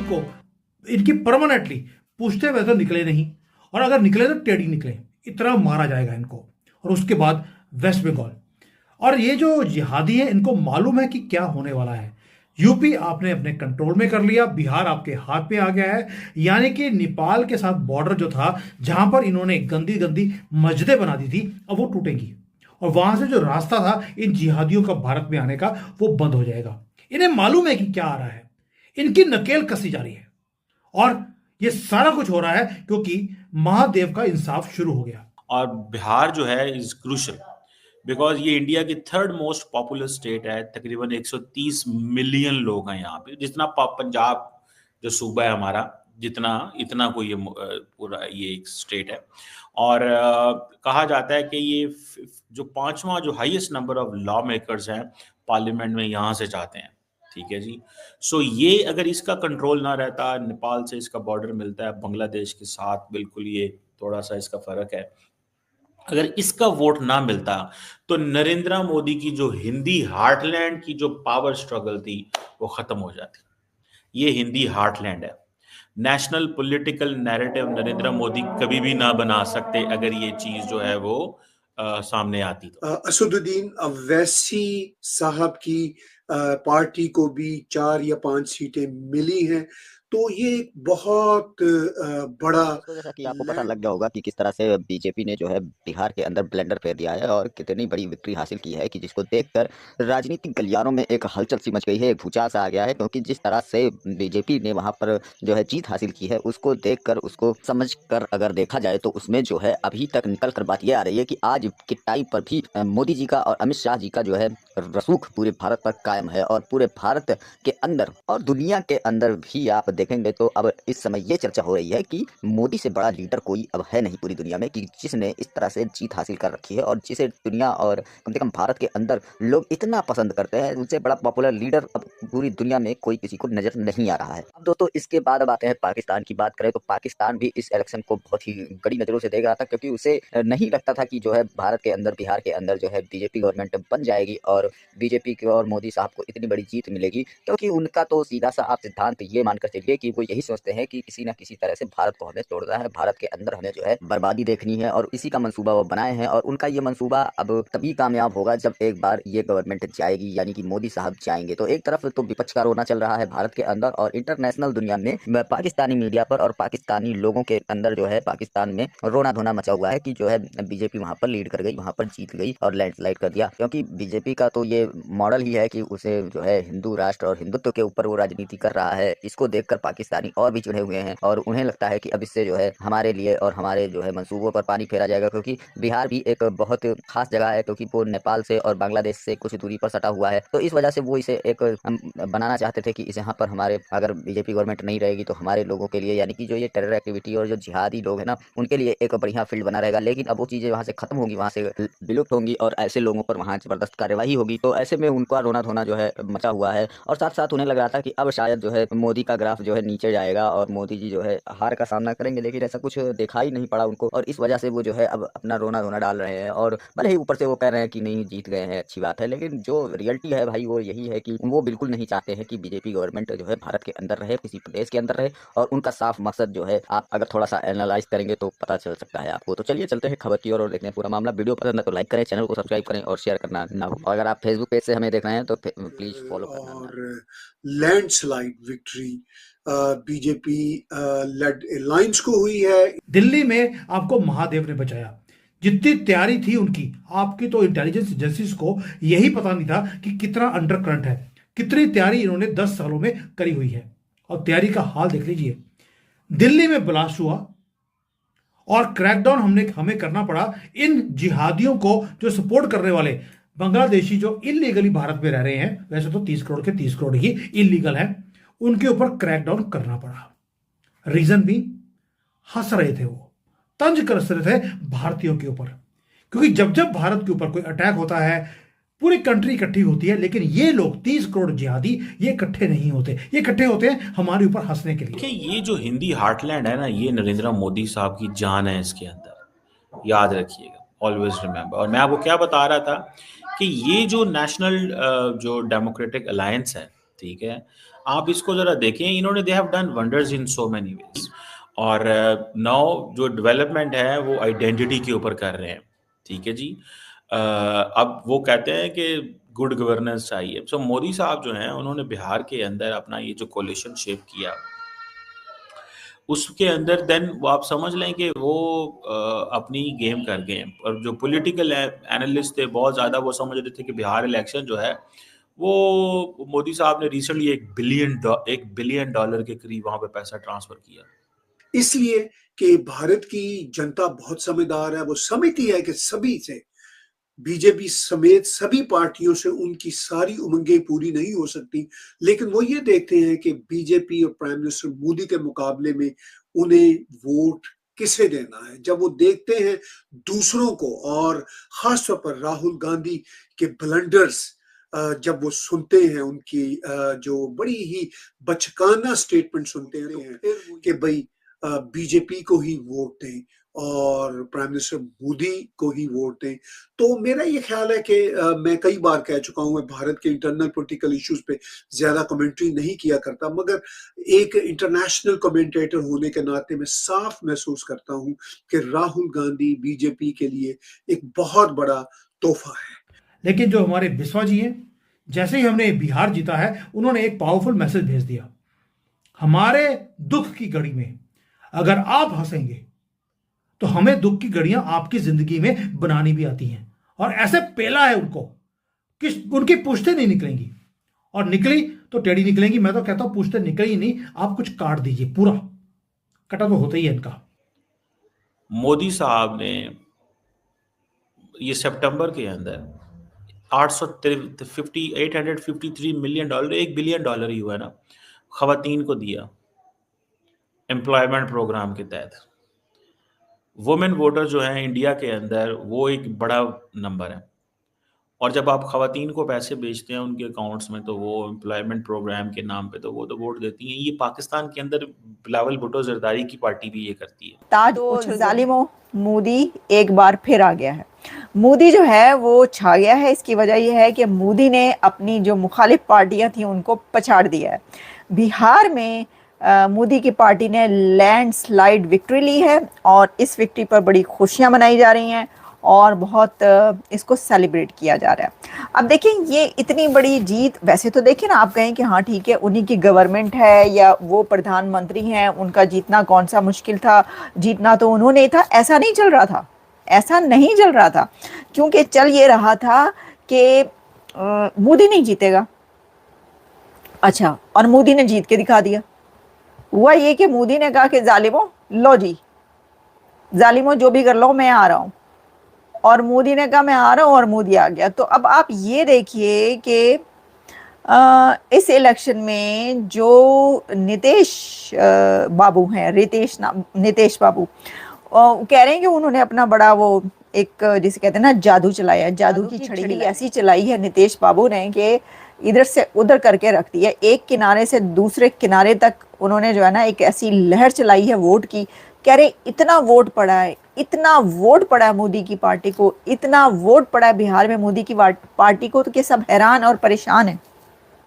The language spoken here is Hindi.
इनको इनकी परमानेंटली पूछते हुए तो निकले नहीं, और अगर निकले तो टेढ़ी निकले, इतना मारा जाएगा इनको। और उसके बाद वेस्ट बंगाल, और ये जो जिहादी है इनको मालूम है कि क्या होने वाला है। यूपी आपने अपने कंट्रोल में कर लिया, बिहार आपके हाथ पे आ गया है, यानी कि नेपाल के साथ बॉर्डर जो था, जहां पर इन्होंने गंदी गंदी मस्जिदें बना दी थी, अब वो टूटेंगी, और वहां से जो रास्ता था इन जिहादियों का भारत में आने का, वो बंद हो जाएगा। इन्हें मालूम है कि क्या आ रहा है, इनकी नकेल कसी जा रही है, और ये सारा कुछ हो रहा है क्योंकि महादेव का इंसाफ शुरू हो गया। और बिहार जो है इज क्रूशल बिकॉज ये इंडिया की थर्ड मोस्ट पॉपुलर स्टेट है। तकरीबन 130 मिलियन लोग हैं यहाँ पे, जितना पंजाब जो सूबा है हमारा, जितना इतना कोई ये पूरा ये एक स्टेट है। और कहा जाता है कि ये जो पांचवा जो highest number of law makers हैं पार्लियामेंट में यहाँ से जाते हैं। ठीक है जी। सो ये अगर इसका कंट्रोल ना रहता, नेपाल से इसका बॉर्डर मिलता है बांग्लादेश के साथ, बिल्कुल ये थोड़ा सा इसका फर्क है। अगर इसका वोट ना मिलता तो नरेंद्र मोदी की जो हिंदी हार्टलैंड की जो पावर स्ट्रगल थी वो खत्म हो जाती। ये हिंदी हार्टलैंड है। National political narrative Narendra Modi कभी भी ना बना सकते अगर ये चीज जो है वो सामने आती तो। असदुद्दीन अवैसी साहब की पार्टी को भी 4 या 5 सीटें मिली हैं, तो ये एक बहुत बड़ा तो जैसा कि आपको पता लग गया होगा कि किस तरह से बीजेपी ने जो है बिहार के अंदर ब्लेंडर फेर दिया है और कितनी बड़ी विक्ट्री हासिल की है कि जिसको देखकर राजनीतिक गलियारों में एक हलचल सी मच गई है, एक भूचाल सा आ गया है। क्योंकि जिस तरह से बीजेपी ने वहां पर जो है जीत हासिल की है, उसको देखकर, उसको समझकर अगर देखा जाए तो उसमें जो है अभी तक निकल कर बात ये आ रही है कि आज के टाइम पर भी मोदी जी का और अमित शाह जी का जो है रसूख पूरे भारत पर कायम है। और पूरे भारत के अंदर और दुनिया के अंदर भी आप देखेंगे तो अब इस समय ये चर्चा हो रही है कि मोदी से बड़ा लीडर कोई अब है नहीं पूरी दुनिया में, कि जिसने इस तरह से जीत हासिल कर रखी है और जिसे दुनिया और कम से कम भारत के अंदर लोग इतना पसंद करते हैं। उनसे बड़ा पॉपुलर लीडर अब पूरी दुनिया में कोई किसी को नजर नहीं आ रहा है। अब दोस्तों इसके बाद अब आते हैं पाकिस्तान की बात करें तो पाकिस्तान भी इस इलेक्शन को बहुत ही कड़ी नजरों से देख रहा था, क्योंकि उसे नहीं लगता था कि जो है भारत के अंदर, बिहार के अंदर जो है बीजेपी गवर्नमेंट बन जाएगी और बीजेपी की और मोदी साहब को इतनी बड़ी जीत मिलेगी। क्योंकि उनका तो सीधा सा आप सिद्धांत ये मानकर चलिए कि वो यही सोचते हैं कि किसी न किसी तरह से भारत को हमें तोड़ना है, भारत के अंदर हमें जो है बर्बादी देखनी है, और इसी का मंसूबा वो बनाए हैं। और उनका ये मंसूबा अब तभी कामयाब होगा जब एक बार ये गवर्नमेंट जाएगी, यानी कि मोदी साहब जाएंगे। तो एक तरफ तो विपक्ष का रोना चल रहा है भारत के अंदर, और इंटरनेशनल दुनिया में पाकिस्तानी मीडिया पर और पाकिस्तानी लोगों के अंदर जो है पाकिस्तान में रोना धोना मचा हुआ है कि जो है बीजेपी वहां पर लीड कर गई, वहां पर जीत गई और लैंडस्लाइड कर दिया। क्योंकि बीजेपी का तो ये मॉडल ही है कि उसे जो है हिंदू राष्ट्र और हिंदुत्व के ऊपर वो राजनीति कर रहा है। इसको देखकर पाकिस्तानी और भी चिढ़े हुए हैं और उन्हें लगता है कि अब इससे जो है हमारे लिए और हमारे जो है मंसूबों पर पानी फेरा जाएगा। क्योंकि बिहार भी एक बहुत खास जगह है, क्योंकि वो नेपाल से और बांग्लादेश से कुछ दूरी पर सटा हुआ है। तो इस वजह से वो इसे एक बनाना चाहते थे कि इसे यहाँ पर हमारे, अगर बीजेपी गवर्नमेंट नहीं रहेगी तो हमारे लोगों के लिए, यानी कि जो ये टेरर एक्टिविटी और जो जिहादी लोग हैं ना, उनके लिए एक बढ़िया फील्ड बना रहेगा। लेकिन अब वो चीजें वहाँ से खत्म होंगी, वहाँ से विलुप्त होंगी और ऐसे लोगों पर वहाँ जबरदस्त कार्यवाही होगी। तो ऐसे में उनका रोना धोना जो है मचा हुआ है, और साथ साथ उन्हें लग रहा था कि अब शायद जो है मोदी का ग्राफ जो है नीचे जाएगा और मोदी जी जो है हार का सामना करेंगे। लेकिन ऐसा कुछ देखा ही नहीं पड़ा उनको, और इस वजह से वो जो है अब अपना रोना धोना डाल रहे हैं। और भले ही ऊपर से वो कह रहे हैं कि नहीं जीत गए हैं, अच्छी बात है, लेकिन जो रियलिटी है भाई वो यही है कि वो बिल्कुल नहीं चाहते हैं कि बीजेपी गवर्नमेंट जो है भारत के अंदर रहे, किसी प्रदेश के अंदर रहे। और उनका साफ मकसद जो है आप अगर थोड़ा सा एनालाइज करेंगे तो पता चल सकता है आपको। तो चलिए चलते हैं खबर की ओर और देखते हैं पूरा मामला। वीडियो पसंद है तो लाइक करें, चैनल को सब्सक्राइब करें और शेयर करना ना भूलें। और अगर आप फेसबुक पेज से हमें देख रहे हैं तो प्लीज फॉलो करना ना। और landslide victory BJP lead alliance को हुई है। दिल्ली में आपको महादेव ने बचाया। जितनी तैयारी थी उनकी, आपकी तो इंटेलिजेंस एजेंसीज को यही पता नहीं था कि कितना अंडर करंट है, कितनी तैयारी इन्होंने 10 सालों में करी हुई है। और तैयारी का हाल देख लीजिए। दिल्ली में ब्लास्ट हुआ और क्रैकडाउन हमें करना पड़ा इन जिहादियों को, जो सपोर्ट करने वाले बांग्लादेशी जो इलीगली भारत में रह रहे हैं, वैसे तो 30 करोड़ के 30 करोड़ ही इलीगल हैं, उनके ऊपर क्रैकडाउन करना पड़ा। रीजन भी, हंस रहे थे वो, तंज कस रहे थे भारतीयों के ऊपर। क्योंकि जब जब भारत के ऊपर कोई अटैक होता है पूरी कंट्री इकट्ठी होती है, लेकिन ये लोग 30 करोड़ जिहादी ये इकट्ठे नहीं होते, ये इकट्ठे होते हैं हमारे ऊपर हंसने के लिए। देखिए ये जो हिंदी हार्टलैंड है ना, ये नरेंद्र मोदी साहब की जान है इसके अंदर, याद रखिएगा, ऑलवेज रिमेंबर। और मैं आपको क्या बता रहा था कि ये जो नेशनल जो डेमोक्रेटिक अलायंस है, ठीक है, आप इसको जरा देखें, इन्होंने they have done wonders in so many ways. और नाउ जो डेवलपमेंट है वो आइडेंटिटी के ऊपर कर रहे हैं, ठीक है जी। अब वो कहते हैं कि गुड गवर्नेंस चाहिए। सो मोदी साहब जो हैं उन्होंने बिहार के अंदर अपना ये जो कोलिशन शेप किया, उसके अंदर देन वो आप समझ लें कि वो अपनी गेम कर गए। और जो पॉलिटिकल एनालिस्ट थे बहुत ज़्यादा वो समझ रहे थे कि बिहार इलेक्शन जो है वो मोदी साहब ने रिसेंटली $1 बिलियन के करीब वहाँ पे पैसा ट्रांसफर किया। इसलिए कि भारत की जनता बहुत समझदार है, वो समझती है कि सभी से, बीजेपी समेत सभी पार्टियों से उनकी सारी उमंगें पूरी नहीं हो सकती, लेकिन वो ये देखते हैं कि बीजेपी और प्राइम मिनिस्टर मोदी के मुकाबले में उन्हें वोट किसे देना है। जब वो देखते हैं दूसरों को, और खासतौर पर राहुल गांधी के ब्लंडर्स जब वो सुनते हैं, उनकी जो बड़ी ही बचकाना स्टेटमेंट सुनते हैं, तो फिर कि भाई बीजेपी को ही वोट दें और प्राइम मिनिस्टर मोदी को ही वोट दें। तो मेरा ये ख्याल है कि मैं कई बार कह चुका हूं, मैं भारत के इंटरनल पॉलिटिकल इश्यूज पे ज्यादा कमेंट्री नहीं किया करता, मगर एक इंटरनेशनल कमेंटेटर होने के नाते मैं साफ महसूस करता हूं कि राहुल गांधी बीजेपी के लिए एक बहुत बड़ा तोहफा है। लेकिन जो हमारे बिस्वा जी हैं, जैसे ही हमने बिहार जीता है, उन्होंने एक पावरफुल मैसेज भेज दिया। हमारे दुख की घड़ी में अगर आप हंसेंगे तो हमें दुख की घड़ियां आपकी जिंदगी में बनानी भी आती हैं। और ऐसे पेला है उनको कि उनकी पुश्तें नहीं निकलेंगी, और निकली तो टेढ़ी निकलेंगी। मैं तो कहता हूं पुश्तें निकली ही नहीं, आप कुछ काट दीजिए, पूरा कटा तो होता ही है इनका। मोदी साहब ने ये सितंबर के अंदर $853 मिलियन, $1 बिलियन ही हुआ है ना, खवातीन को दिया एम्प्लॉयमेंट प्रोग्राम के तहत। वुमेन वोटर जो हैं इंडिया के अंदर वो एक बड़ा नंबर है, और जब आप खवातीन को पैसे भेजते हैं उनके अकाउंट्स में तो वो एम्प्लॉयमेंट प्रोग्राम के नाम पे तो वो तो वोट देती हैं। ये पाकिस्तान के अंदर बिलावल भुट्टो जरदारी की पार्टी भी ये करती है। ताज उछल जालिमों, मोदी एक बार फिर आ गया है। मोदी जो है वो छा गया है। इसकी वजह यह है कि मोदी ने अपनी जो मुखालिफ पार्टियां थी उनको पछाड़ दिया है। बिहार में मोदी की पार्टी ने लैंडस्लाइड विक्ट्री ली है और इस विक्ट्री पर बड़ी खुशियां मनाई जा रही हैं और बहुत इसको सेलिब्रेट किया जा रहा है। अब देखें ये इतनी बड़ी जीत, वैसे तो देखें ना, आप कहें कि हाँ ठीक है उन्हीं की गवर्नमेंट है या वो प्रधानमंत्री हैं, उनका जीतना कौन सा मुश्किल था, जीतना तो उन्होंने ही था। ऐसा नहीं चल रहा था, ऐसा नहीं चल रहा था, क्योंकि चल ये रहा था कि मोदी नहीं जीतेगा। अच्छा, और मोदी ने जीत के दिखा दिया। हुआ ये कि मोदी ने कहा कि जालिमों लो जी, जालिमों जो भी कर लो मैं आ रहा हूँ, और मोदी ने कहा मैं आ रहा हूँ और मोदी आ गया। तो अब आप ये देखिए कि इस इलेक्शन में जो नीतीश बाबू हैं, नीतीश बाबू कह रहे हैं कि उन्होंने अपना बड़ा वो एक जिसे कहते हैं ना जादू चलाया, जादू की छड़ी ऐसी चलाई है नीतीश बाबू ने कि इधर से उधर करके रख दी है। एक किनारे से दूसरे किनारे तक उन्होंने जो है ना एक ऐसी लहर चलाई है वोट की। कह रहे इतना वोट पड़ा है, इतना वोट पड़ा है मोदी की पार्टी को, इतना वोट पड़ा है बिहार में मोदी की पार्टी को, तो कि सब हैरान और परेशान है।